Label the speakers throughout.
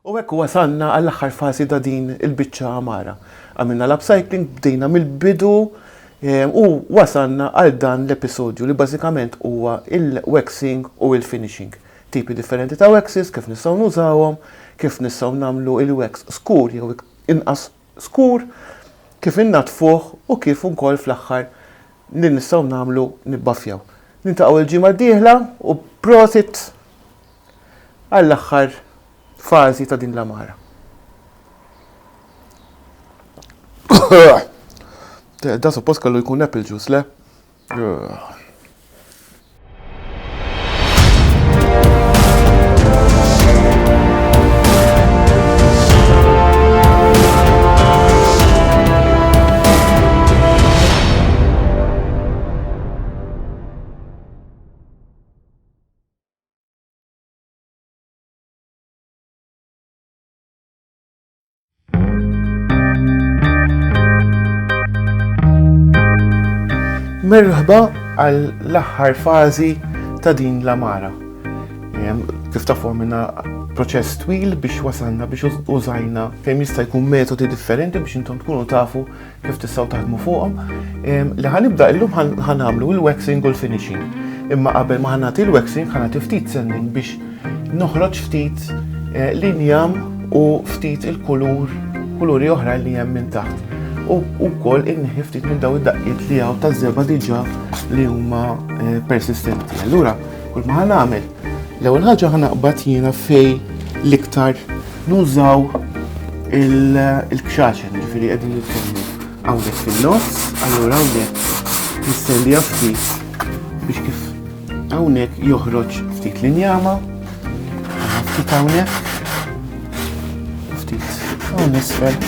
Speaker 1: U hekk wasalna għall-aħħar fażi ta' din il-biċċa amara. Għamilna l-upcycling, bdejna mill-bidu u wasalna għal dan l-episodju li bażikament huwa il-waxing u il-finishing. Tipi differenti ta' waxes, kif nistgħu nużawhom, kif nistgħu nagħmlu il-wax skur jew inqas skur, kif innatfuh u kif ukoll fl-aħħar li nistgħu nagħmlu nibbaffjaw. Nintaqgħu l-ġimgħa d-dieħla u prosit għall-aħħar fażi ta' din l-amara. Da suppost kellu jkun apple juice, le? Merħba għall-aħħar fażi ta' din l-amara. Kif tafu minna proċess twil biex wasalna biex użajna fejn jista' jkun metodi differenti biex intom tkunu tafu kif tistgħu taħdmu fuqhom. Li ħanibda illum ħanagħmlu il-waxing u l-finishing. Imma qabel ma ħanagħti il-waxing ħanagħti ftit sanding biex noħroġ ftit linjam u ftit kuluri oħra li hemm minn taħt. U wkoll inneħi ftit minn daw id-daqqiet li hawn taż-żeba diġà li huma persistenti. Allura, kull ma ħanagħmel l-ewwel ħaġa ħanaqbad jiena fejn l-iktar nużaw il-kxaxen, ġifieri qegħdin nitkellmu hawnhekk fin-nofs, allura hawnhekk nistennija ftit biex kif hawnhekk joħroġ ftit linjama, ftit hawnhekk, ftit hawn isfel.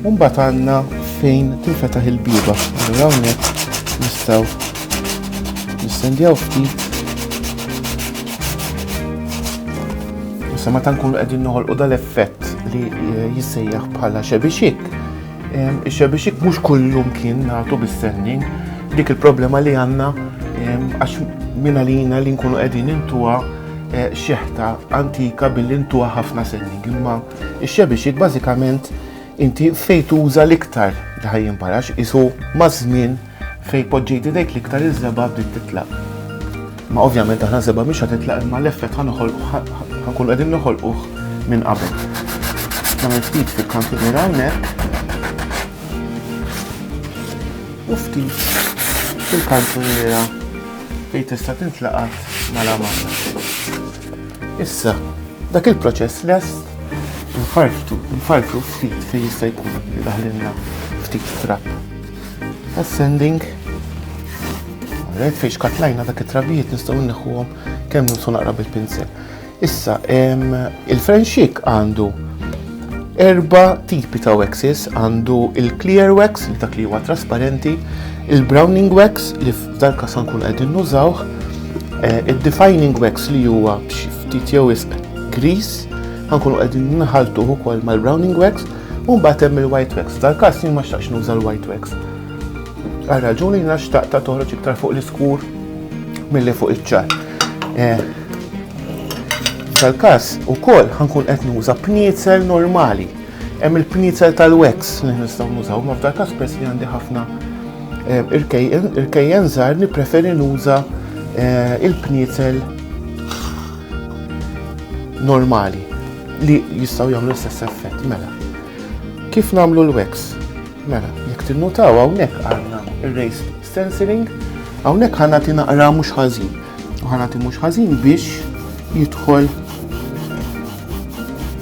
Speaker 1: Mbagħad għandna fejn tinfetaħ il-biba. Allura hawnhekk nistgħu nistendjaw ftit. Issa meta nkunu qegħdin noħolqu dal-effett li jissejjaħ bħala xebixik. Ix-xebixik mhux kullum kien nagħtu bis-sending. Dik il-problema li għandna għax minn għalina li nkunu qegħdin intuha xeħta antika billi intuha ħafna sending. Imma ix-xebixik bażikament inti fej tuża l-iktar li ħajjimparax isu maż-żmien fej poġġejt idejk l-iktar iż-żeba bdiet titlaq. Ma ovvjament aħna żeba mhix ħad titlaq imma l-effett ħankunu qegħdin noħolquh minn qabel. Nagħmel ftit fil-kantuniera hawnhekk u ftit fil-kantuniera fejn tista' tintlaqat mal-amara. Issa, dak il-proċess lest nfarfru ftit fejn jista' jkun li daħlilna ftit trab. Ascending. Rajt fejn xkatlajna dak it-trabijiet nistgħu nneħħuhom kemm nimsu naqra bil-pinsel. Issa, il-French chic għandu 4 tipi ta' waxes, għandu il-clear wax li dak li huwa trasparenti, il-browning wax li f'dal każ nkun qegħdin nużawh, il-defining wax li huwa b'xi ftit jew wisq grease, ħankunu qegħdin nħaltuh ukoll mal-browning wax u mbagħad hemm il-white wax. Dal-każ jien ma xtaqx nuża l-white wax. Għal-raġuni jiena xtaqta toħroġ iktar fuq l-iskur milli fuq iċ-ċar. Dal-każ ukoll ħankun qed nuża pniezel normali. Hemm il-pniezel tal-wax li nistgħu nużaw, ma f'dal-każ peress li għandi ħafna irkejjen żgħar nippreferi nuża il-pniezel normali li jistgħu jagħmlu l-istess effett. Mela, kif nagħmlu l-wax? Mela, jekk tinnutaw hawnhekk għandna ir-raised stenciling, hawnhekk ħanagħti naqra mhux ħażin. U ħanagħti mhux ħażin biex jidħol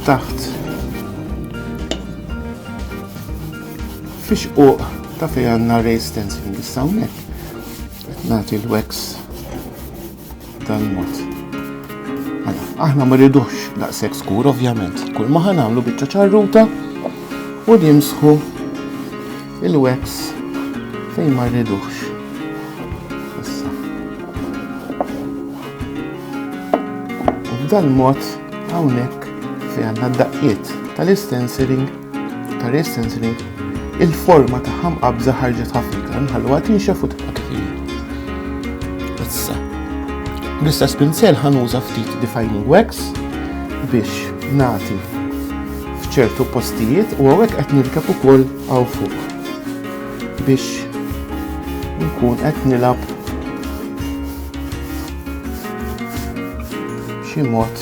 Speaker 1: taħt fix-quq ta' fejn għandna raised stenciling. Issa hawnhekk qed nagħti l-wax tal-mod. Aħna ma rridux daqshekk skur ovvjament. Kull ma ħanagħmlu biċċa ċarruta u nimsħu il-wax fejn ma rridux. Issa. U b'dan mod hawnhekk fejn għandna d-daqqiet tal-stenciling, il-forma tagħha mqabża ħarġet ħafna nħalluha tinxef u tibqa' kif hija. Issa. Bl-istess pinsel ħanuża ftit defining wax biex nagħti f'ċertu postijiet u hawnhekk qed nirkeb ukoll hawn fuq biex nkun qed nilgħab b'xi mod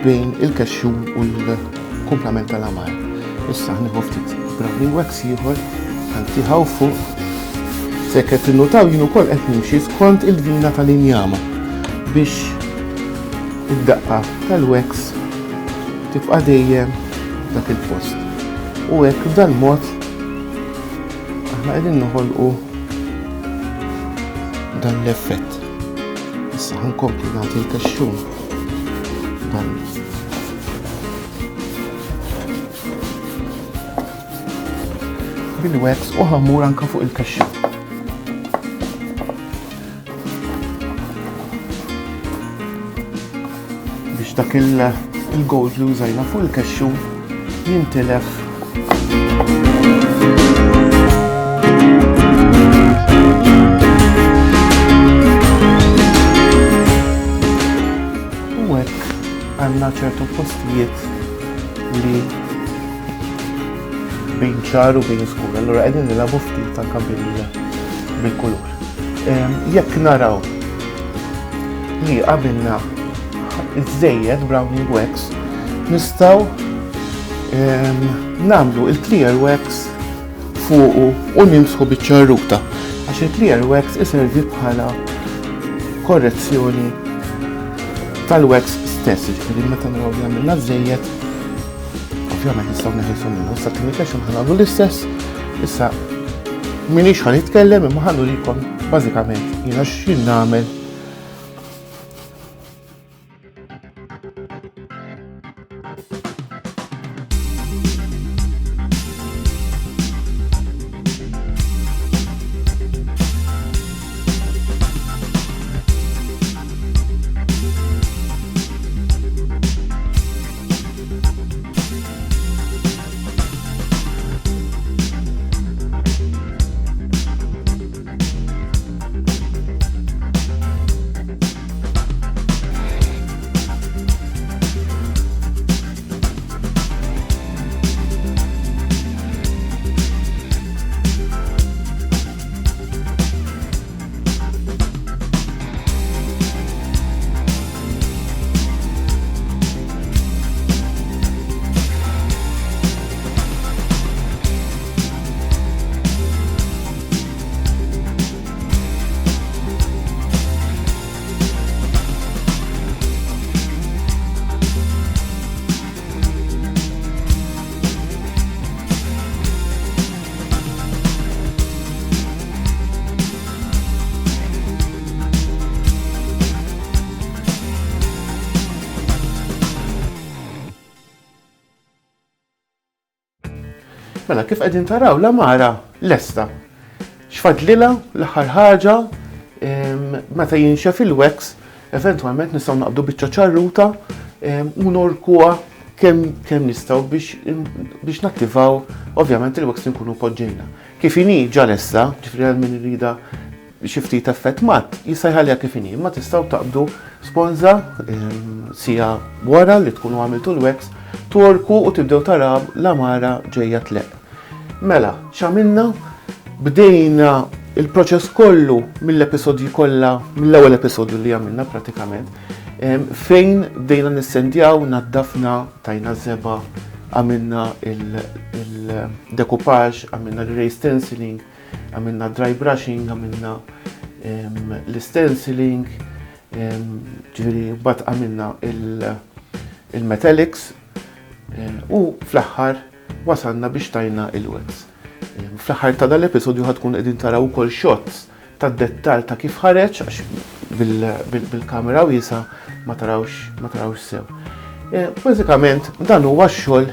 Speaker 1: bejn il-kexxum u l-kumplament tal-amar. Issa nieħu ftit browning wax ieħor ħantiħaw fuq se kif innutaw jien ukoll qed nimxi skont il-vina tal-injama biex id-daqqa tal-wax tibqa' dejjem dak il-post. U hekk b'dan mod aħna qegħdin noħolqu dan l-effett. Issa ħankompli nagħti l-kexxum dan bil-wax u ħammur anke fuq il-kexxum. Biex dak il-gold li użajna fuq il-kexxum jintilef. U hekk għandna ċertu postijiet li bejn ċar u bejn skur. Allura qegħdin nilagħbu ftit anke bil-kulur. Jekk naraw li qabilna iż-żejjed browning wax, nistgħu nagħmlu il-clear wax fuqu u nimsħu biċ-ċarruta għax il-clear wax iservi bħala korrezzjoni tal-wax stess. Ġifieri meta naraw li għamilna żejjed ovvjament nistgħu neħilsu minnu. Issa t-tieni ħanagħmlu l-istess. Issa minix ħanitkellem imma ħanurikom bażikament jiena x'jien nagħmel. Mela kif qegħdin taraw l-amara lesta. X'fadlilha l-aħħar ħaġa meta jinxef il-wax, eventwalment nistgħu naqbdu biċċa ċarruta u norkuha kemm nistgħu biex nattivaw ovvjament il-wax nkunu poġġejna. Kif inhi ġa lesta, ġifieri għal min irida xi ftit effett matt, jista' jħallija kif inhi, imma tistgħu taqbdu sponża sija wara li tkunu għamiltu l-wax, torku u tibdew taraw l-amara ġejja tleq. Mela, x'għamilna? Bdejna il-proċess kollu mill-episodji kollha, mill-ewwel episodju li għamilna pratikament, fejn bdejna nissendjaw, naddafna, tajna żeba, għamilna il-decoupage, għamilna il-ray stenciling, għamilna dry brushing, għamilna l-stenciling, ġifieri mbagħad għamilna il-metallics u fl-aħħar wasalna biex tajna il-wax. Fl-aħħar ta' dal-episodju ħadkun qegħdin taraw ukoll shots tad-dettall ta' kif ħareġ għax bil-kamera wiesa ma tarawx sew. Bażikament dan huwa x-xogħol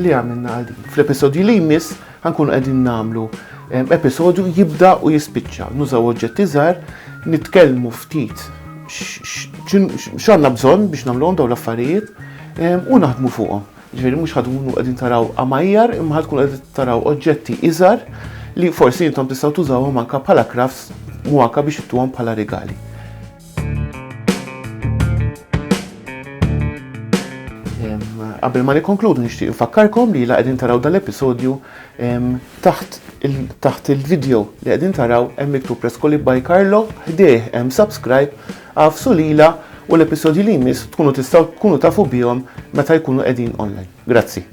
Speaker 1: li għamilna għal din. Fl-episodju li jmiss ħankunu qegħdin nagħmlu episodju jibda u jispiċċa. Nużaw oġġetti żgħar, nitkellmu ftit x'għandna bżonn biex nagħmluhom dawn l-affarijiet u naħdmu fuqhom. Ġifieri mhux ħadkunu qegħdin taraw amajjar, imma ħadkunu qegħdin taraw oġġetti iżgħar li forsi intom tistgħu tużawhom anke bħala crafts u anke biex ittuhom bħala regali. qabel ma nikkonkludu nixtieq infakkarkom li qegħdin taraw dal-episodju taħt il-video li qegħdin taraw hemm miktub Press Collib by Carlo, ħdejh hemm subscribe, għafsu lila u l-episodji li jmiss tkunu tistgħu tkunu tafu bihom meta jkunu qegħdin online. Grazzi.